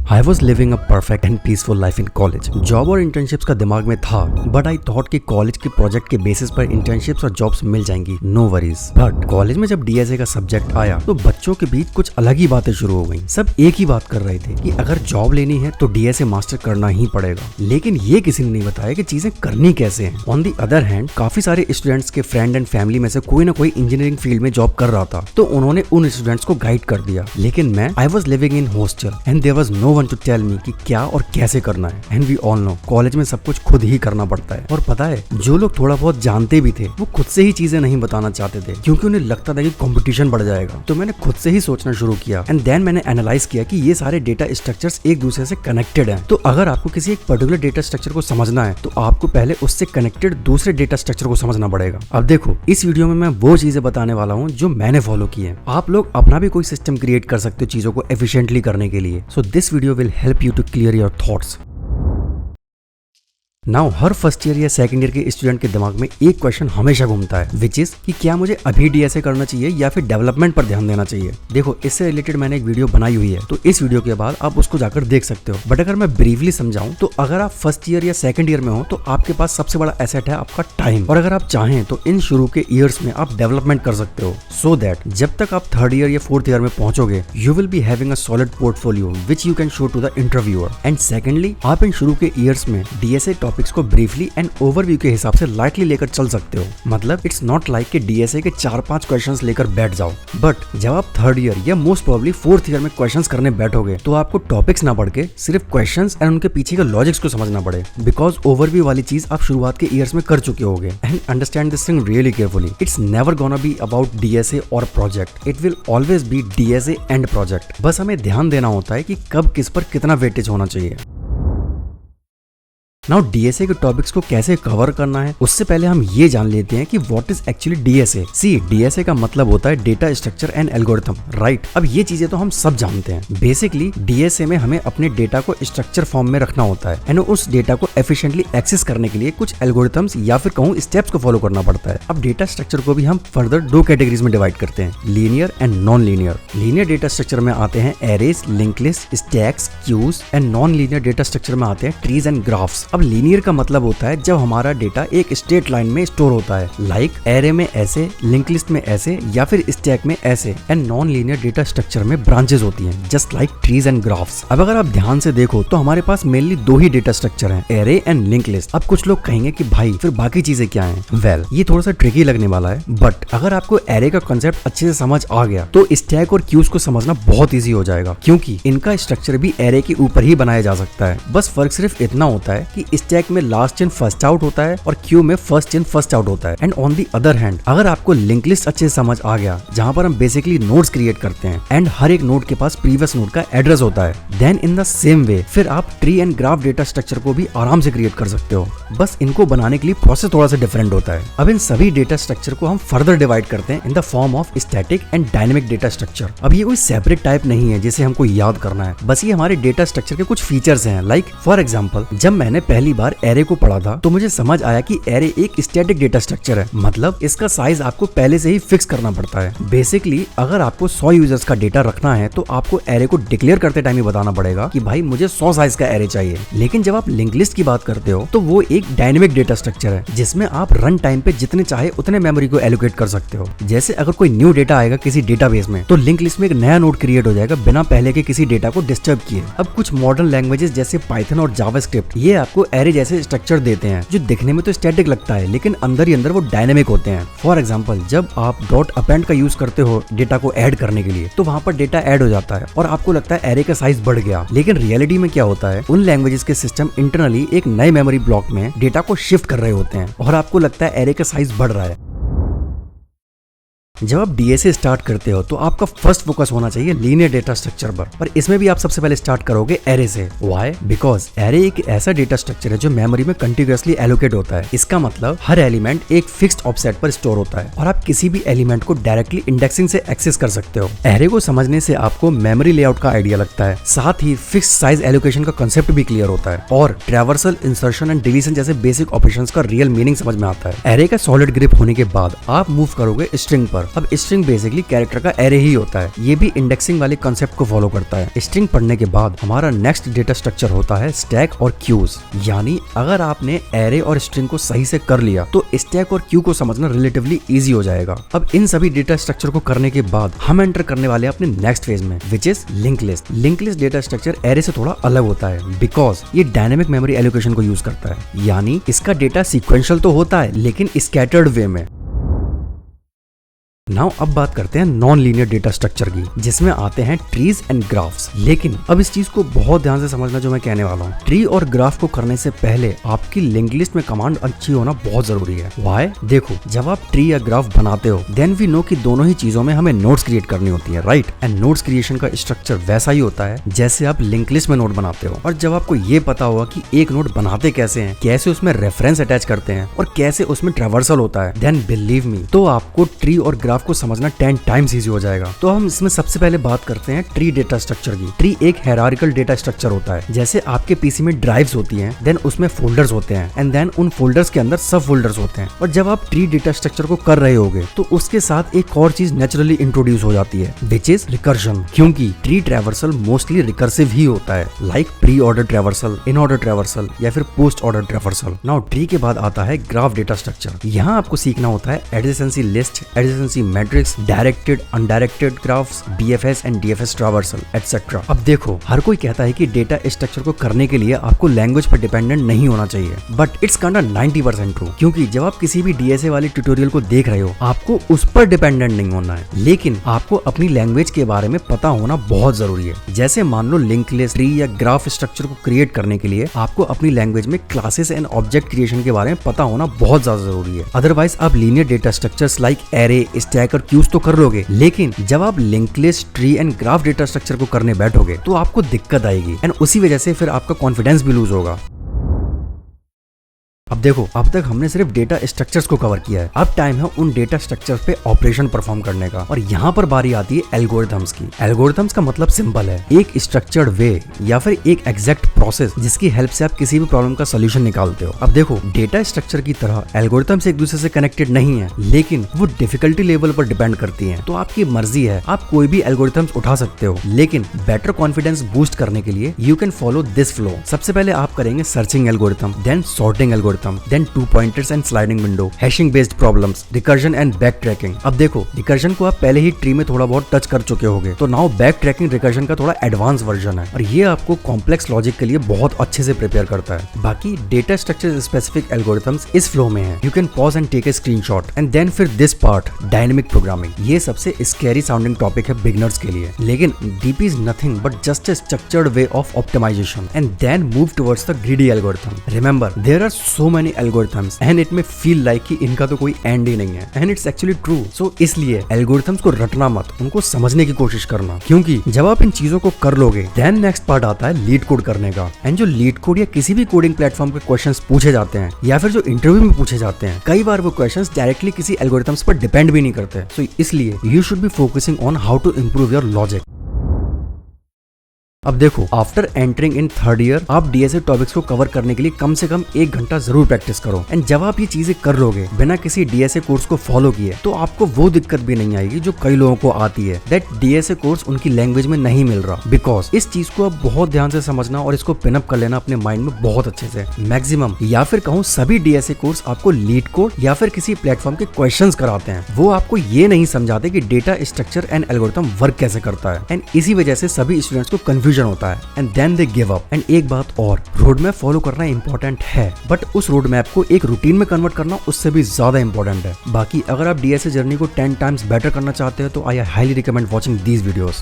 I was living a perfect and peaceful life in college. Job और internships का दिमाग में था, बट आई थॉट कि कॉलेज के प्रोजेक्ट के बेसिस पर इंटर्नशिप्स और जॉब्स मिल जाएंगी, नो वरीज। बट कॉलेज में जब डीएसए का सब्जेक्ट आया तो बच्चों के बीच कुछ अलग ही बातें शुरू हो गई। सब एक ही बात कर रहे थे कि अगर जॉब लेनी है तो डीएसए मास्टर करना ही पड़ेगा, लेकिन ये किसी ने नहीं बताया कि चीजें करनी कैसे हैं। ऑन दी अदर हैंड काफी सारे स्टूडेंट्स के फ्रेंड एंड फैमिली में से कोई ना कोई इंजीनियरिंग फील्ड में जॉब कर रहा था, तो उन्होंने उन स्टूडेंट्स को गाइड कर दिया। लेकिन मैं I was living in hostel and there was no one to tell me कि क्या और कैसे करना है। And we all know college में सब कुछ खुद ही करना पड़ता है। और पता है, जो लोग थोड़ा बहुत जानते भी थे वो खुद से ही चीजें नहीं बताना चाहते थे, क्योंकि उन्हें लगता था कि कंपटीशन बढ़ जाएगा। तो मैंने खुद से ही सोचना शुरू किया एंड देन मैंने एनालाइज किया कि ये सारे डेटा स्ट्रक्चर्स एक दूसरे से कनेक्टेड हैं। तो अगर आपको किसी एक पर्टिकुलर डेटा स्ट्रक्चर को समझना है तो आपको पहले उससे कनेक्टेड दूसरे डेटा स्ट्रक्चर को समझना पड़ेगा। अब देखो, इस वीडियो में मैं वो चीजें बताने वाला हूँ जो मैंने फॉलो की है। आप लोग अपना भी कोई सिस्टम क्रिएट कर सकते हो चीजों को एफिशिएंटली करने के लिए। So this video will help you to clear your thoughts. Now हर फर्स्ट ईयर या सेकंड ईयर के स्टूडेंट के दिमाग में एक क्वेश्चन हमेशा घूमता है, विच इज कि क्या मुझे अभी डीएसए करना चाहिए या फिर डेवलपमेंट पर ध्यान देना चाहिए। देखो, इससे रिलेटेड मैंने एक वीडियो बनाई हुई है, तो इस वीडियो के बाद आप उसको जाकर देख सकते हो। बट अगर मैं ब्रीफली समझाऊं तो अगर आप फर्स्ट ईयर या सेकंड ईयर में हो तो आपके पास सबसे बड़ा एसेट है आपका टाइम। और अगर आप चाहें तो इन शुरू के ईयर्स में आप डेवलपमेंट कर सकते हो, सो दैट जब तक आप थर्ड ईयर या फोर्थ ईयर में पहुंचोगे you will be having a solid portfolio which you can show to the interviewer. And secondly, आप इन शुरू के ईयर्स में डीएसए टॉपिक्स को ब्रीफली एंड ओवरव्यू के हिसाब से लाइटली लेकर चल सकते हो। मतलब इट्स नॉट लाइक कि डीएसए के 4-5 क्वेश्चंस लेकर बैठ जाओ। बट जब आप थर्ड ईयर या मोस्ट प्रोबेबली फोर्थ ईयर में क्वेश्चंस करने बैठोगे तो आपको टॉपिक्स ना पढ़ के सिर्फ क्वेश्चंस एंड उनके पीछे के लॉजिक्स को समझना पड़े, बिकॉज ओवरव्यू वाली चीज आप शुरुआत के ईयर्स में कर चुके होगे। And understand this thing really carefully, it's never gonna be about DSA और project, it will always be DSA and project. बस हमें ध्यान देना होता है कि कब किस पर कितना वेटेज होना चाहिए। नाउ डीएसए के टॉपिक्स को कैसे कवर करना है उससे पहले हम ये जान लेते हैं कि what is actually DSA. See, DSA का मतलब होता है data structure and algorithm, right. अब ये चीजें तो हम सब जानते हैं। बेसिकली डीएसए में हमें अपने डेटा को स्ट्रक्चर फॉर्म में रखना होता है एंड उस डेटा को एफिशिएंटली एक्सेस करने के लिए कुछ एल्गोरिथम्स या फिर कहूँ स्टेप्स को फॉलो करना पड़ता है। अब डेटा स्ट्रक्चर को भी हम फर्दर 2 कैटेगरीज में डिवाइड करते हैं, linear and non linear. Linear data structure में आते हैं arrays, link list, stacks, queues and non linear data structure में आते हैं ट्रीज एंड ग्राफ्स। अब लीनियर का मतलब होता है जब हमारा डेटा एक स्ट्रेट लाइन में स्टोर होता है, लाइक एरे में ऐसे, लिंक लिस्ट में ऐसे या फिर स्टैक में ऐसे। And non linear data structure में ब्रांचेस होती हैं, just like trees and graphs. अब अगर आप ध्यान से देखो तो हमारे पास मेनली 2 ही डेटा स्ट्रक्चर हैं, एरे एंड लिंक लिस्ट। अब कुछ लोग कहेंगे कि भाई फिर बाकी चीजें क्या हैं? वेल, ये थोड़ा सा ट्रिकी लगने वाला है, बट अगर आपको एरे का कॉन्सेप्ट अच्छे से समझ आ गया तो स्टैक और क्यूज को समझना बहुत ईजी हो जाएगा, क्योंकि इनका स्ट्रक्चर भी एरे के ऊपर ही बनाया जा सकता है। बस फर्क सिर्फ इतना होता है कि स्टैक में लास्ट इन फर्स्ट आउट होता है और क्यू में फर्स्ट इन फर्स्ट आउट होता है। And on the other hand, अगर आपको लिंक लिस्ट अच्छे से समझ आ गया, जहां पर हम बेसिकली नोड्स क्रिएट करते हैं एंड हर एक नोड के पास प्रीवियस नोड का एड्रेस होता है, then in the same way फिर आप tree and graph data structure को भी आराम से क्रिएट कर सकते हो। बस इनको बनाने के लिए प्रोसेस थोड़ा सा डिफरेंट होता है। अब इन सभी डेटा स्ट्रक्चर को हम फर्दर डिवाइड करते हैं in the form of static and dynamic data structure. अब ये कोई सेपरेट टाइप नहीं है जिसे हमको याद करना है, बस ये हमारे डेटा स्ट्रक्चर के कुछ फीचर्स हैं। लाइक फॉर एग्जाम्पल, जब मैंने पहली बार एरे को पढ़ा था तो मुझे समझ आया कि एरे एक स्टैटिक डेटा स्ट्रक्चर है, मतलब इसका साइज आपको पहले से ही फिक्स करना पड़ता है। बेसिकली अगर आपको 100 यूजर्स का डेटा रखना है तो आपको एरे को डिक्लेयर करते टाइम ही बताना पड़ेगा कि भाई मुझे 100 साइज का एरे चाहिए। लेकिन जब आप लिंक लिस्ट की बात करते हो तो वो एक डायनेमिक डेटा स्ट्रक्चर है, जिसमें आप रन टाइम पे जितने चाहे उतने मेमोरी को एलोकेट कर सकते हो। जैसे अगर कोई न्यू डेटा आएगा किसी डेटाबेस में तो लिंक लिस्ट में एक नया नोड क्रिएट हो जाएगा बिना पहले के किसी डेटा को डिस्टर्ब किए। अब कुछ मॉडर्न लैंग्वेजेस जैसे पाइथन और जावास्क्रिप्ट ये आपको एरे जैसे स्ट्रक्चर देते हैं जो दिखने में तो स्टैटिक लगता है लेकिन अंदर ही अंदर वो डायनेमिक होते हैं। फॉर एग्जांपल, जब आप डॉट अपेंड का यूज करते हो डेटा को ऐड करने के लिए तो वहां पर डेटा ऐड हो जाता है और आपको लगता है एरे का साइज बढ़ गया, लेकिन रियलिटी में क्या होता है, उन लैंग्वेजेस के सिस्टम इंटरनली एक नए मेमोरी ब्लॉक में डेटा को शिफ्ट कर रहे होते हैं और आपको लगता है एरे का साइज बढ़ रहा है। जब आप डीएसए स्टार्ट करते हो तो आपका फर्स्ट फोकस होना चाहिए लीनियर डेटा स्ट्रक्चर पर, और इसमें भी आप सबसे पहले स्टार्ट करोगे एरे से। व्हाई? बिकॉज एरे एक ऐसा डेटा स्ट्रक्चर है जो मेमोरी में कंटिन्यूअसली एलोकेट होता है। इसका मतलब हर एलिमेंट एक फिक्स्ड ऑफसेट पर स्टोर होता है और आप किसी भी एलिमेंट को डायरेक्टली इंडेक्सिंग से एक्सेस कर सकते हो। एरे को समझने से आपको मेमोरी लेआउट का आइडिया लगता है, साथ ही फिक्स्ड साइज एलोकेशन का कंसेप्ट भी क्लियर होता है और ट्रैवर्सल, इंसर्शन एंड डिलीशन जैसे बेसिक ऑपरेशंस का रियल मीनिंग समझ में आता है। एरे का सॉलिड ग्रिप होने के बाद आप मूव करोगे स्ट्रिंग पर, नंबर। अब स्ट्रिंग बेसिकली कैरेक्टर का एरे ही होता है, ये भी इंडेक्सिंग वाले कॉन्सेप्ट को फॉलो करता है। स्ट्रिंग पढ़ने के बाद हमारा नेक्स्ट डेटा स्ट्रक्चर होता है स्टैक और क्यूज। यानी अगर आपने एरे और स्ट्रिंग को सही से कर लिया तो स्टैक और क्यू को समझना रिलेटिवली इजी हो जाएगा। अब इन सभी डेटा स्ट्रक्चर को करने के बाद हम एंटर करने वाले हैं अपने नेक्स्ट फेज में, which is link list. Link list data structure array से थोड़ा अलग होता है बिकॉज ये डायनेमिक मेमोरी एलोकेशन को यूज करता है। यानी इसका डेटा सीक्वेंशियल तो होता है लेकिन स्कैटर्ड वे में। नाउ अब बात करते हैं नॉन लीनियर डेटा स्ट्रक्चर की, जिसमें आते हैं ट्रीज एंड ग्राफ्स। लेकिन अब इस चीज को बहुत ध्यान से समझना जो मैं कहने वाला हूँ। ट्री और ग्राफ को करने से पहले आपकी लिंक लिस्ट में कमांड अच्छी होना बहुत जरूरी है। व्हाई? देखो, जब आप ट्री या ग्राफ बनाते हो देन वी नो कि दोनों ही चीजों में हमें नोड्स क्रिएट करनी होती है, राइट? एंड नोड्स क्रिएशन का स्ट्रक्चर वैसा ही होता है जैसे आप लिंक लिस्ट में नोड बनाते हो। और जब आपको ये पता होगा कि एक नोड बनाते कैसे हैं, कैसे उसमें रेफरेंस अटैच करते हैं और कैसे उसमें ट्रैवर्सल होता है, देन बिलीव मी, तो आपको ट्री और ग्राफ को समझना 10 टाइम्स इजी हो जाएगा। तो हम इसमें सबसे पहले बात करते हैं ट्री डेटा स्ट्रक्चर की। ट्री एक हायरार्किकल डेटा स्ट्रक्चर होता है। जैसे आपके पीसी में ड्राइव्स होती हैं, देन उसमें फोल्डर्स होते हैं एंड देन उन फोल्डर्स के अंदर सब फोल्डर्स होते हैं। और जब आप ट्री डेटा स्ट्रक्चर को कर रहे होगे तो उसके साथ एक और चीज नेचुरली इंट्रोड्यूस हो जाती है, विच इज रिकर्जन। क्योंकि ट्री ट्रैवर्सल मोस्टली रिकर्सिव ही होता है, like pre order traversal, in order traversal या फिर post order traversal. Now tree के बाद आता है ग्राफ डेटा स्ट्रक्चर। यहाँ आपको सीखना होता है adjacency list, adjacency matrix, directed undirected graphs, BFS and DFS traversal etcetera. अब देखो, हर कोई कहता है कि डेटा स्ट्रक्चर को करने के लिए आपको लैंग्वेज पर डिपेंडेंट नहीं होना चाहिए, but it's kind of 90% true. क्योंकि जब आप किसी भी डीएसए वाली ट्यूटोरियल को देख रहे हो आपको उस पर डिपेंडेंट नहीं होना है, लेकिन आपको अपनी लैंग्वेज के बारे में पता होना बहुत जरूरी है। जैसे मान लो लिंक लिस्ट, ट्री या ग्राफ स्ट्रक्चर को क्रिएट करने के लिए आपको अपनी लैंग्वेज में क्लासेस एंड ऑब्जेक्ट क्रिएशन के बारे में पता होना बहुत ज्यादा जरूरी है। अदरवाइज आप linear data structures like array, stack और क्यूज तो कर लोगे, लेकिन जब आप link list, tree and graph data structure को करने बैठोगे तो आपको दिक्कत आएगी एंड उसी वजह से फिर आपका कॉन्फिडेंस भी लूज होगा। अब देखो, अब तक हमने सिर्फ डेटा स्ट्रक्चर्स को कवर किया है, अब टाइम है उन डेटा स्ट्रक्चर्स पे ऑपरेशन परफॉर्म करने का। और यहाँ पर बारी आती है एल्गोरिथम्स की। एल्गोरिथम्स का मतलब सिंपल है, एक स्ट्रक्चर्ड वे या फिर एक एग्जैक्ट प्रोसेस जिसकी हेल्प से आप किसी भी प्रॉब्लम का सोल्यूशन निकालते हो। अब देखो, डेटा स्ट्रक्चर की तरह एल्गोरिथम्स एक दूसरे से कनेक्टेड नहीं है, लेकिन वो डिफिकल्टी लेवल पर डिपेंड करती है। तो आपकी मर्जी है, आप कोई भी एल्गोरिथम्स उठा सकते हो, लेकिन बेटर कॉन्फिडेंस बूस्ट करने के लिए you can follow this flow. सबसे पहले आप करेंगे searching algorithm, then sorting algorithm, then two pointers and sliding window, hashing based problems, recursion and backtracking। अब देखो, recursion को आप पहले ही ट्री में थोड़ा बहुत टच कर चुके होंगे, तो नाउ backtracking recursion का थोड़ा एडवांस वर्जन है और ये आपको कॉम्प्लेक्स लॉजिक के लिए बहुत अच्छे से प्रिपेयर करता है। बाकी डेटा स्ट्रक्चर स्पेसिफिक एल्गोरिथम्स इस फ्लो में है, you can pause and take a screenshot and then फिर दिस पार्ट डायनेमिक प्रोग्रामिंग। ये सबसे स्कैरी साउंडिंग टॉपिक है बिगिनर्स के लिए, लेकिन DP is nothing but just a structured way of optimization and then move towards the greedy algorithm. Remember, there are so many algorithms and it may feel like कि इनका तो कोई end ही नहीं है, एंड इट्स एक्चुअली ट्रू। सो इसलिए algorithms को रटना मत, उनको समझने की कोशिश करना, क्योंकि जब आप इन चीजों को कर लोगे देन नेक्स्ट पार्ट आता है लीड कोड करने का। एंड जो लीड कोड या किसी भी कोडिंग प्लेटफॉर्म के क्वेश्चंस पूछे जाते हैं या फिर जो इंटरव्यू में पूछे जाते हैं, कई बार वो क्वेश्चंस डायरेक्टली किसी एल्गोरिथम्स पर डिपेंड भी नहीं करते। सो इसलिए you should be focusing on how to improve your logic. अब देखो, after entering in third year आप डीएसए टॉपिक्स को कवर करने के लिए कम से कम 1 घंटा जरूर प्रैक्टिस करो। एंड जब आप ये चीजें कर लोगे बिना किसी डीएसए कोर्स को फॉलो किए, तो आपको वो दिक्कत भी नहीं आएगी जो कई लोगों को आती है, दैट डीएसए कोर्स उनकी लैंग्वेज में नहीं मिल रहा। बिकॉज इस चीज को आप बहुत ध्यान से समझना और इसको पिनअप कर लेना अपने माइंड में बहुत अच्छे से। मैक्सिमम या फिर कहूँ सभी डीएसए कोर्स आपको लीड कोड या फिर किसी प्लेटफॉर्म के क्वेश्चंस कराते हैं, वो आपको ये नहीं समझाते कि data structure and algorithm work कैसे करता है। एंड इसी वजह से सभी स्टूडेंट्स को कंफ्यूजन होता है and then they give up. एंड एक बात और, रोड मैप फॉलो करना इंपॉर्टेंट है, बट उस रोड मैप को एक रूटीन में कन्वर्ट करना उससे भी ज्यादा इंपॉर्टेंट है। बाकी अगर आप डीएसए जर्नी को 10 टाइम्स बेटर करना चाहते हो तो I highly recommend watching these videos.